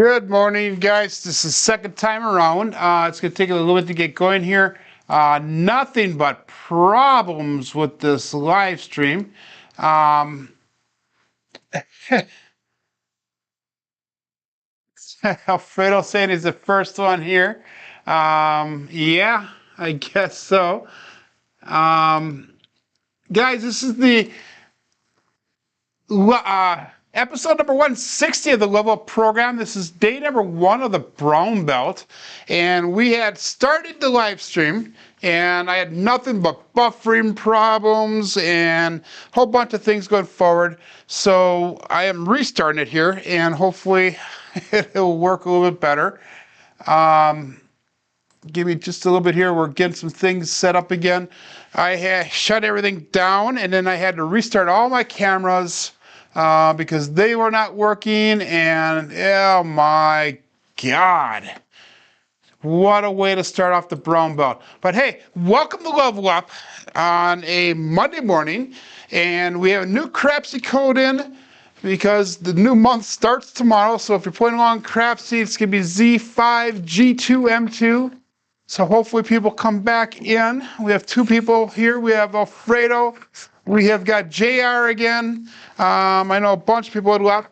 Good morning, guys. This is the second time around. It's going to take a little bit to get going here. Nothing but problems with this live stream. Alfredo saying he's the first one here. Yeah, I guess so. Guys, this is the episode number 160 of the Level Up program. This is day number 1 of the brown belt, and we had started the live stream, and I had nothing but buffering problems and a whole bunch of things going forward. So I am restarting it here, and hopefully it'll work a little bit better. Give me just a little bit here. We're getting some things set up again. I had shut everything down, and then I had to restart all my cameras because they were not working, and oh my God, what a way to start off the brown belt. But hey, welcome to Level Up on a Monday morning, and we have a new Crapsee code in because the new month starts tomorrow. So if you're playing along Crapsee, it's going to be Z5G2M3. So hopefully people come back in. We have 2 people here. We have Alfredo. We have got JR again. I know a bunch of people had left.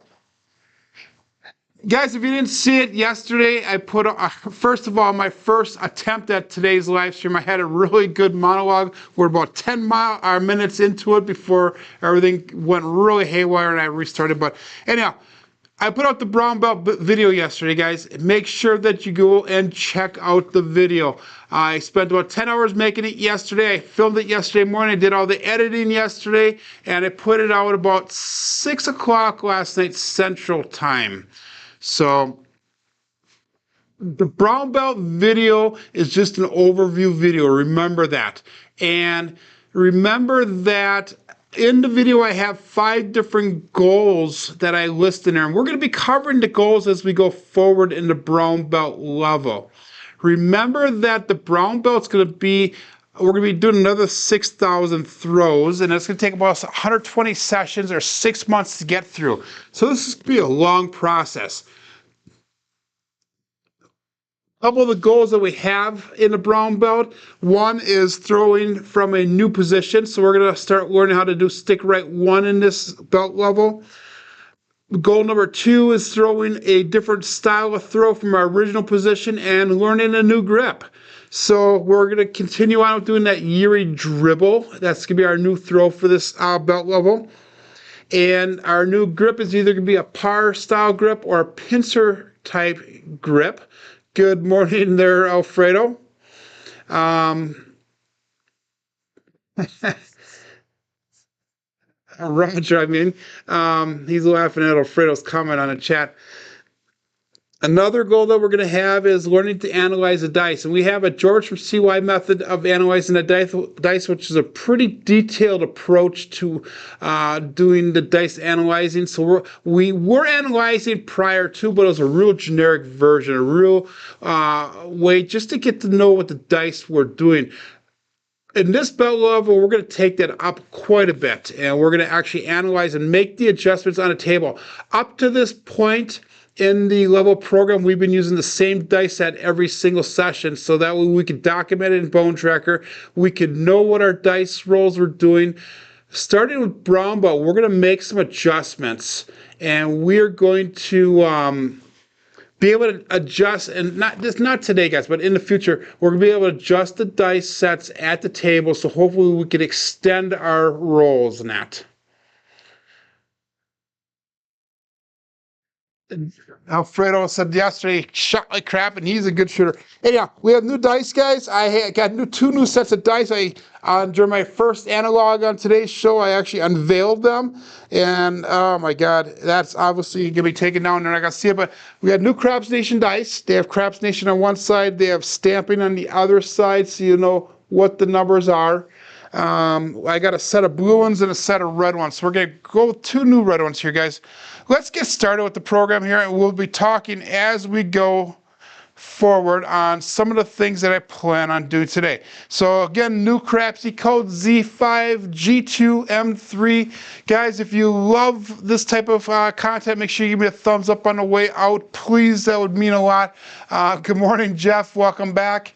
Guys, if you didn't see it yesterday, I put, first of all, my first attempt at today's live stream. I had a really good monologue. We're about 10 minutes into it before everything went really haywire and I restarted. But anyhow, I put out the brown belt video yesterday, guys. Make sure that you go and check out the video. I spent about 10 hours making it yesterday. I filmed it yesterday morning. I did all the editing yesterday, and I put it out about 6 o'clock last night Central Time. So the brown belt video is just an overview video. Remember that. And remember that in the video, I have 5 different goals that I list in there. And we're going to be covering the goals as we go forward in the brown belt level. Remember that the brown belt's going to be, we're going to be doing another 6,000 throws. And it's going to take about 120 sessions or 6 months to get through. So this is going to be a long process. A couple of the goals that we have in the brown belt. One is throwing from a new position. So we're going to start learning how to do stick right 1 in this belt level. Goal number 2 is throwing a different style of throw from our original position and learning a new grip. So we're going to continue on with doing that Yuri dribble. That's going to be our new throw for this belt level. And our new grip is either going to be a par style grip or a pincer type grip. Good morning there, Alfredo. Roger, he's laughing at Alfredo's comment on the chat. Another goal that we're going to have is learning to analyze the dice. And we have a George from CY method of analyzing the dice, which is a pretty detailed approach to doing the dice analyzing. So we were analyzing prior to, but it was a real generic version, a real way just to get to know what the dice were doing. In this belt level, we're going to take that up quite a bit, and we're going to actually analyze and make the adjustments on a table. Up to this point in the level program, we've been using the same dice set every single session, so that way we could document it in Bone Tracker. We could know what our dice rolls were doing. Starting with brown belt, we're going to make some adjustments, and we're going to be able to adjust, and not today, guys, but in the future, we're going to be able to adjust the dice sets at the table, so hopefully we can extend our rolls in that. Alfredo said yesterday, shot like crap, and he's a good shooter. Anyhow, we have new dice, guys. I got 2 new sets of dice. During my first analog on today's show, I actually unveiled them. And oh my God, that's obviously going to be taken down. They're not going to see it, but we had new Craps Nation dice. They have Craps Nation on one side. They have stamping on the other side, so you know what the numbers are. I got a set of blue ones and a set of red ones. So we're going to go with 2 new red ones here, guys. Let's get started with the program here, and we'll be talking as we go forward on some of the things that I plan on doing today. So again, new Crapsee Code Z5G2M3. Guys, if you love this type of content, make sure you give me a thumbs up on the way out. Please, that would mean a lot. Good morning, Jeff. Welcome back.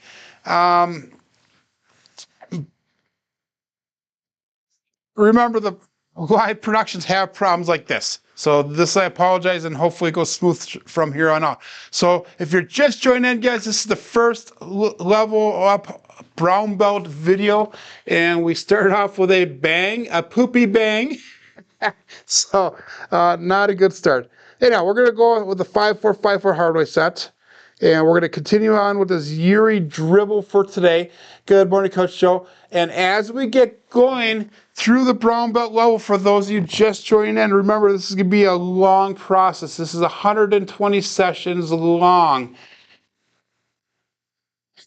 Remember, the live productions have problems like this. So this, I apologize, and hopefully it goes smooth from here on out. So if you're just joining in, guys, this is the first level up brown belt video, and we started off with a bang, a poopy bang. So not a good start. Anyhow, we're going to go with the 5-4-5-4 hardware set. And we're going to continue on with this Yuri dribble for today. Good morning, Coach Joe. And as we get going through the brown belt level, for those of you just joining in, remember this is going to be a long process. This is 120 sessions long.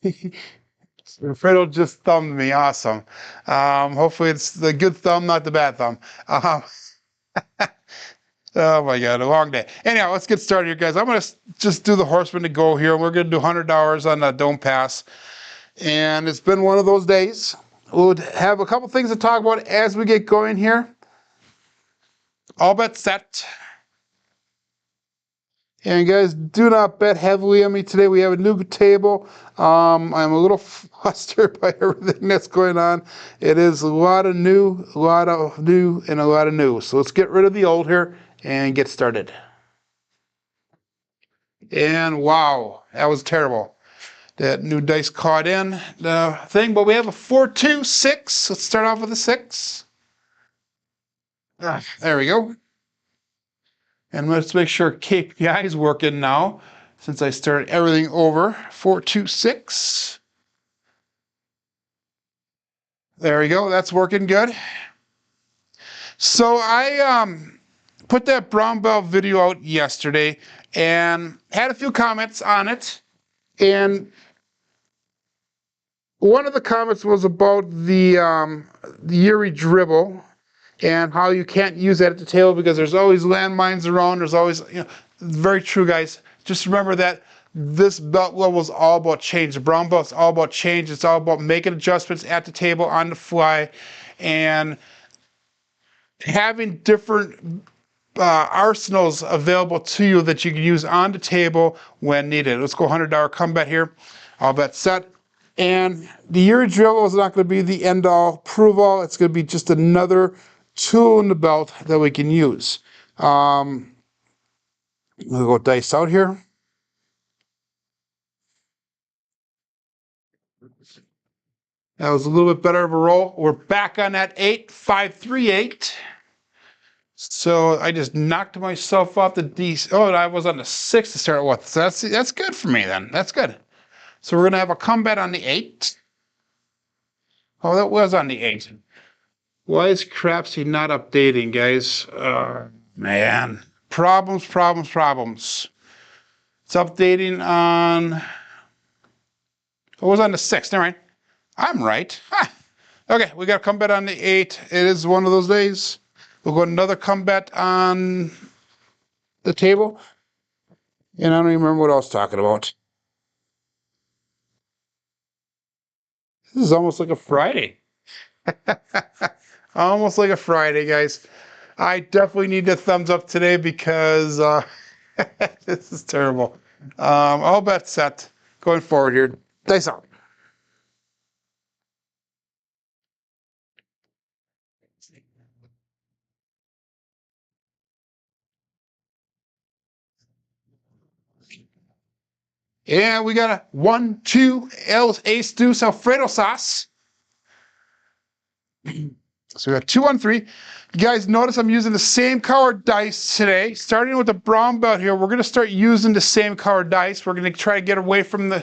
Fredo just thumbed me. Awesome. Hopefully it's the good thumb, not the bad thumb. Oh my God, a long day. Anyhow, let's get started here, guys. I'm going to just do the horseman to go here. We're going to do $100 on the Don't Pass. And it's been one of those days. We'll have a couple things to talk about as we get going here. All bets set. And guys, do not bet heavily on me today. We have a new table. I'm a little flustered by everything that's going on. It is a lot of new, and a lot of new. So let's get rid of the old here and get started. And wow, that was terrible. That new dice caught in the thing, but we have a 4-2-6. Let's start off with a 6. There we go. And let's make sure KPI is working now, since I started everything over. 4-2-6. There we go. That's working good. So I put that brown belt video out yesterday and had a few comments on it. And one of the comments was about the Yuri dribble and how you can't use that at the table because there's always landmines around. There's always, very true, guys. Just remember that this belt level is all about change. The brown belt is all about change. It's all about making adjustments at the table on the fly and having different arsenals available to you that you can use on the table when needed. Let's go $100 combat here. All bets set. And the Yuri dribble is not going to be the end-all, prove-all. It's going to be just another tool in the belt that we can use. We'll go dice out here. That was a little bit better of a roll. We're back on that 8, 5-3-8. So I just knocked myself off the D. Oh, I was on the 6 to start with. So that's good for me then. That's good. So we're going to have a combat on the 8. Oh, that was on the 8. Why is Crapsee not updating, guys? Man. Problems. It's updating on... It was on the 6. Never mind. I'm right. Huh. Okay, we got a combat on the 8. It is one of those days. We'll go another combat on the table. And I don't even remember what I was talking about. This is almost like a Friday. Almost like a Friday, guys. I definitely need a thumbs up today because this is terrible. All bets set. Going forward here. Dice out. And we got a 1, 2, ace deuce Alfredo sauce. So we got 2 on 3. You guys notice I'm using the same color dice today. Starting with the brown belt here, we're going to start using the same color dice. We're going to try to get away from the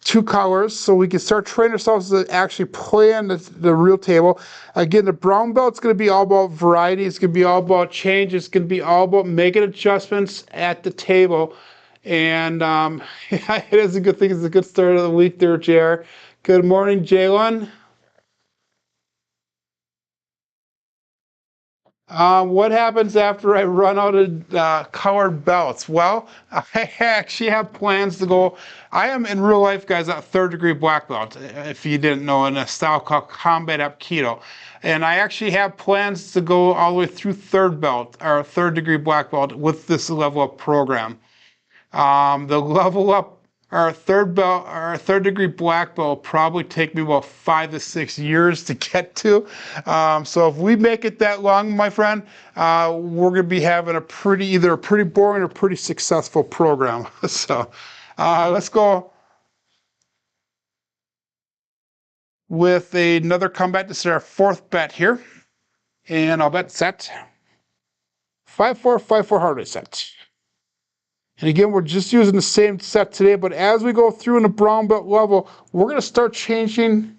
2 colors so we can start training ourselves to actually play on the real table. Again, the brown belt's going to be all about variety. It's going to be all about change. It's going to be all about making adjustments at the table. And it is a good thing. It's a good start of the week there, JR. Good morning, Jalen. What happens after I run out of colored belts? Well, I actually have plans to go. I am in real life, guys, a third-degree black belt, if you didn't know, in a style called Combat Aikido. And I actually have plans to go all the way through third belt, or third-degree black belt, with this level up program. The level up our third belt, our third degree black belt will probably take me about 5 to 6 years to get to. So if we make it that long, my friend, we're going to be having a either a pretty boring or pretty successful program. So let's go with another combat. This is our fourth bet here, and I'll bet set 5-4, 5-4 hard set. And again, we're just using the same set today, but as we go through in the brown belt level, we're going to start changing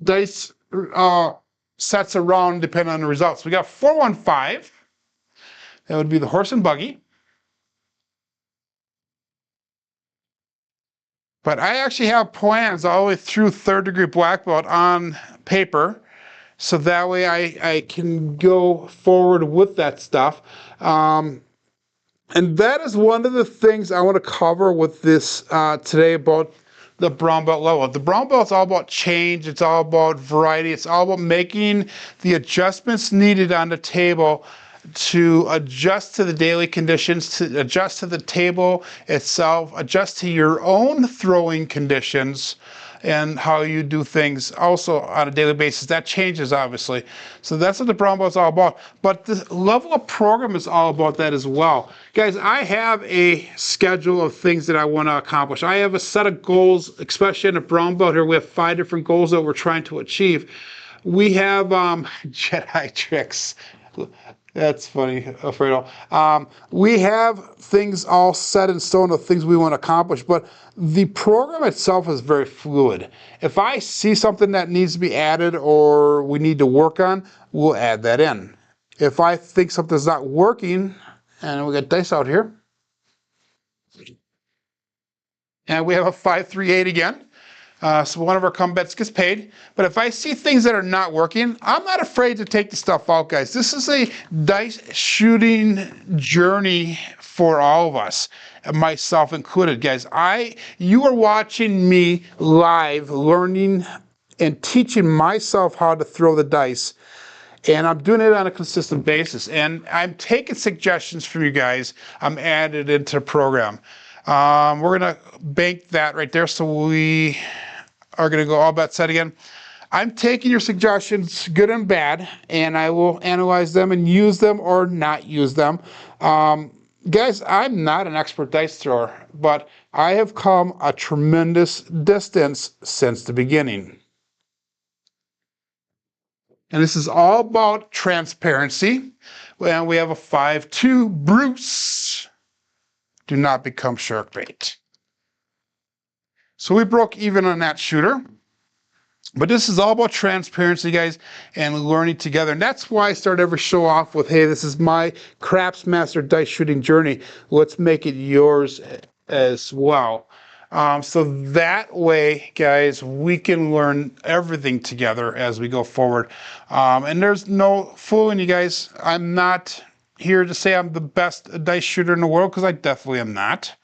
dice sets around depending on the results. We got 4-1-5. That would be the horse and buggy. But I actually have plans all the way through third degree black belt on paper, so that way I can go forward with that stuff. And that is one of the things I want to cover with this today about the brown belt level. The brown belt is all about change. It's all about variety. It's all about making the adjustments needed on the table to adjust to the daily conditions, to adjust to the table itself, adjust to your own throwing conditions, and how you do things also on a daily basis. That changes, obviously. So that's what the brown belt is all about. But the level up program is all about that as well. Guys, I have a schedule of things that I want to accomplish. I have a set of goals, especially in the brown belt here. We have 5 different goals that we're trying to achieve. We have Jedi tricks. That's funny, Alfredo. We have things all set in stone of things we want to accomplish, but the program itself is very fluid. If I see something that needs to be added or we need to work on, we'll add that in. If I think something's not working, and we got dice out here, and we have a 5-3-8 again. So one of our combats gets paid. But if I see things that are not working, I'm not afraid to take the stuff out, guys. This is a dice shooting journey for all of us, myself included, guys. You are watching me live, learning and teaching myself how to throw the dice. And I'm doing it on a consistent basis. And I'm taking suggestions from you guys. I'm adding it into the program. We're going to bank that right there. So we are going to go all bet set again. I'm taking your suggestions, good and bad, and I will analyze them and use them or not use them. Guys, I'm not an expert dice thrower, but I have come a tremendous distance since the beginning. And this is all about transparency. And we have a 5-2 Bruce. Do not become shark bait. So we broke even on that shooter. But this is all about transparency, guys, and learning together. And that's why I start every show off with, hey, this is my Craps Master dice shooting journey. Let's make it yours as well. So that way, guys, we can learn everything together as we go forward. And there's no fooling you guys. I'm not here to say I'm the best dice shooter in the world, because I definitely am not.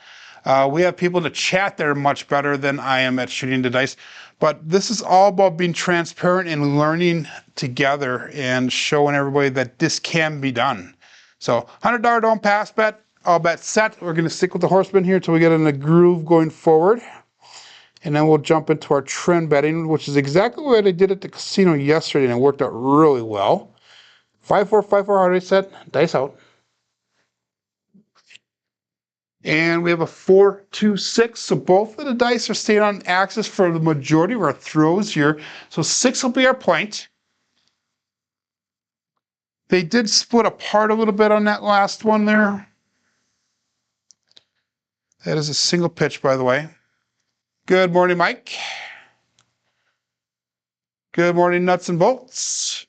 We have people in the chat that are much better than I am at shooting the dice. But this is all about being transparent and learning together and showing everybody that this can be done. So $100 don't pass bet, all bet set. We're going to stick with the horseman here until we get in the groove going forward. And then we'll jump into our trend betting, which is exactly what I did at the casino yesterday, and it worked out really well. 5-4, 5-4 hard set, dice out. And we have a 4-2-6, so both of the dice are staying on axis for the majority of our throws here. So 6 will be our point. They did split apart a little bit on that last one there. That is a single pitch, by the way. Good morning, Mike. Good morning, nuts and bolts.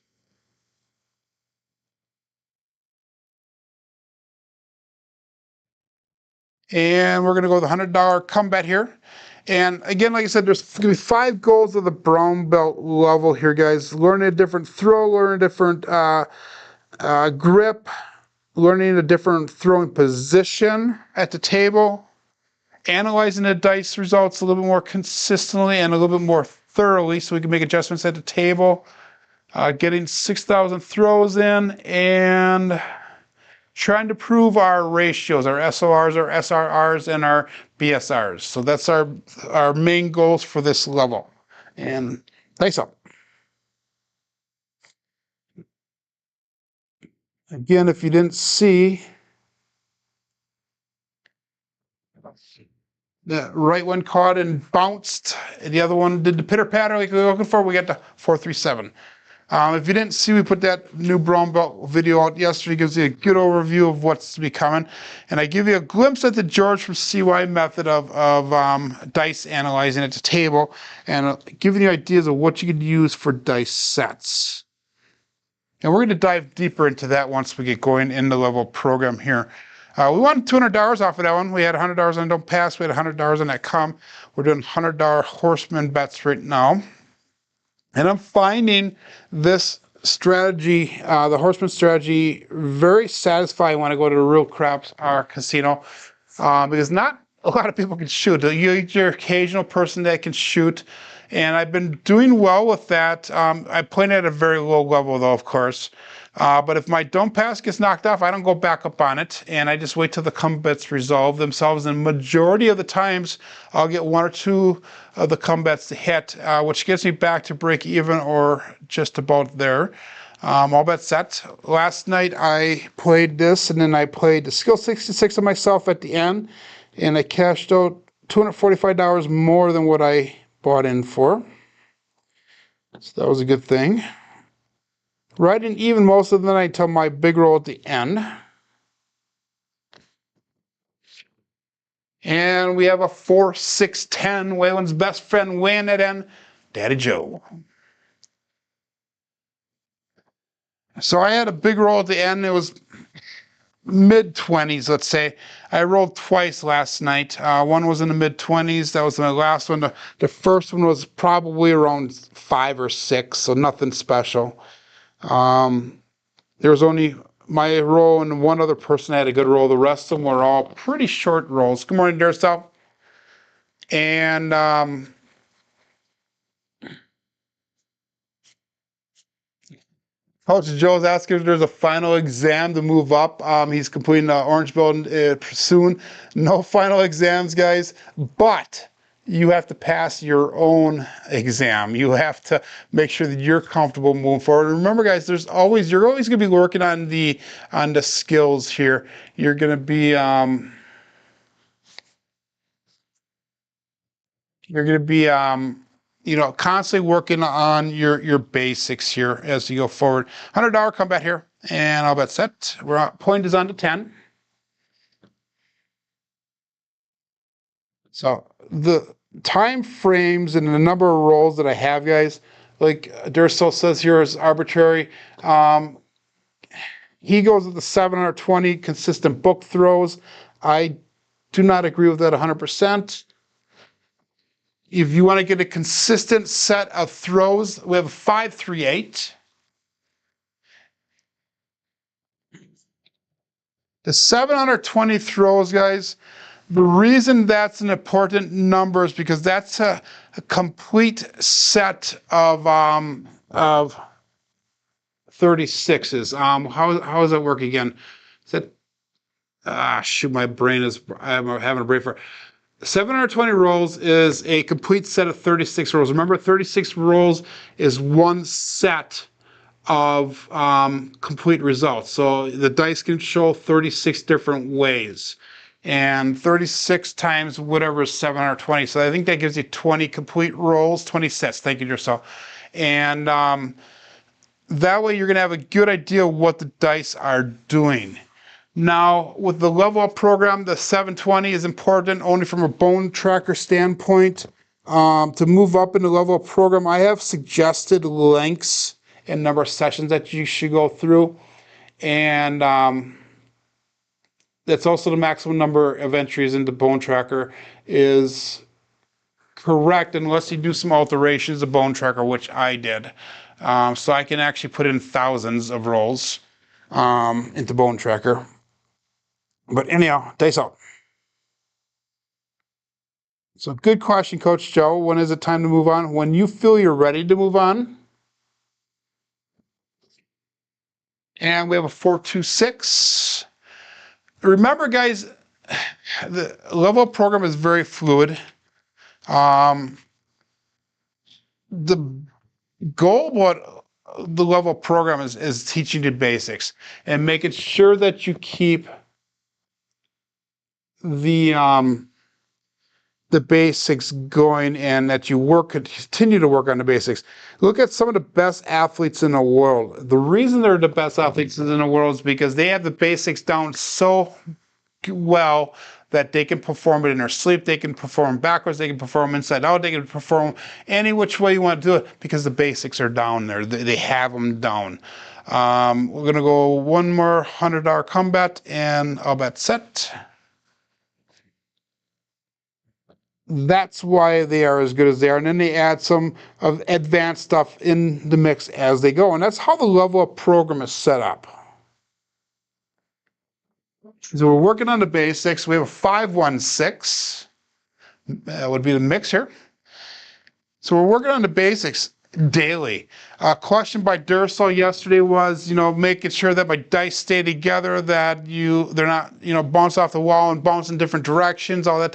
And we're going to go with the $100 comeback here. And again, like I said, there's going to be 5 goals of the brown belt level here, guys. Learn a different throw, learn a different grip, learning a different throwing position at the table, analyzing the dice results a little bit more consistently and a little bit more thoroughly so we can make adjustments at the table, getting 6,000 throws in, and trying to prove our ratios, our SORs, our SRRs, and our BSRs. So that's our main goals for this level. And thanks up. Again, if you didn't see, the right one caught and bounced, and the other one did the pitter patter like we were looking for. We got the 437. If you didn't see, we put that new brown belt video out yesterday. It gives you a good overview of what's to be coming. And I give you a glimpse at the George from CY method of dice analyzing at the table, and giving you ideas of what you could use for dice sets. And we're going to dive deeper into that once we get going in the level program here. We won $200 off of that one. We had $100 on Don't Pass. We had $100 on that come. We're doing $100 horseman bets right now. And I'm finding this strategy, the horseman strategy, very satisfying when I go to the real craps casino, because not a lot of people can shoot. You're your occasional person that can shoot, and I've been doing well with that. I play at a very low level though, of course. But if my don't pass gets knocked off, I don't go back up on it, and I just wait till the come bets resolve themselves. And majority of the times, I'll get one or two of the come bets to hit, which gets me back to break even or just about there. All bets set. Last night I played this, and then I played the skill 66 of myself at the end, and I cashed out $245 more than what I bought in for. So that was a good thing. Riding even most of the night till my big roll at the end. And we have a 4-6-10. Waylon's best friend weighing it in, Daddy Joe. So I had a big roll at the end. It was mid-20s, let's say. I rolled twice last night. One was in the mid-20s. That was my last one. The first one was probably around 5 or 6, so nothing special. There was only my roll and one other person had a good roll. The rest of them were all pretty short rolls. Good morning, Durstow. And Coach Joe's asking if there's a final exam to move up. He's completing the Orange Belt soon. No final exams, guys, but you have to pass your own exam. You have to make sure that you're comfortable moving forward. Remember, guys, you're always going to be working on the skills here. You're going to be constantly working on your basics here as you go forward. $100 come bet here, and I'll bet set. Point is on to 10. So the time frames and the number of rolls that I have, guys, like Durso says here, is arbitrary. He goes with the 720 consistent book throws. I do not agree with that 100%. If you want to get a consistent set of throws, we have a 5-3-8. The 720 throws, guys, the reason that's an important number is because that's a complete set of 36s. How does that work again? Is that shoot, my brain is, I'm having a brain fart. 720 rolls is a complete set of 36 rolls. Remember, 36 rolls is one set of complete results. So the dice can show 36 different ways. And 36 times whatever is 720. So I think that gives you 20 complete rolls, 20 sets. Thank you, yourself. And that way you're going to have a good idea of what the dice are doing. Now, with the level up program, the 720 is important only from a bone tracker standpoint. To move up in the level up program, I have suggested lengths and number of sessions that you should go through. And that's also the maximum number of entries into bone tracker is correct unless you do some alterations of bone tracker, which I did. So I can actually put in thousands of rolls. into Bone Tracker. But anyhow, dice out. So good question, Coach Joe. When is it time to move on? When you feel you're ready to move on. And we have a 426. Remember, guys, the level up program is very fluid. The goal of what the level up program is teaching the basics and making sure that you keep the basics going and that you continue to work on the basics. Look at some of the best athletes in the world. The reason they're the best athletes in the world is because they have the basics down so well that they can perform it in their sleep, they can perform backwards, they can perform inside out, they can perform any which way you want to do it because the basics are down there. They have them down. We're going to go one more $100 combat and I'll bet set. That's why they are as good as they are. And then they add some of advanced stuff in the mix as they go. And that's how the level up program is set up. So we're working on the basics. We have a 516. That would be the mix here. So we're working on the basics daily. A question by Durso yesterday was, making sure that my dice stay together, that they're not, bounce off the wall and bounce in different directions, all that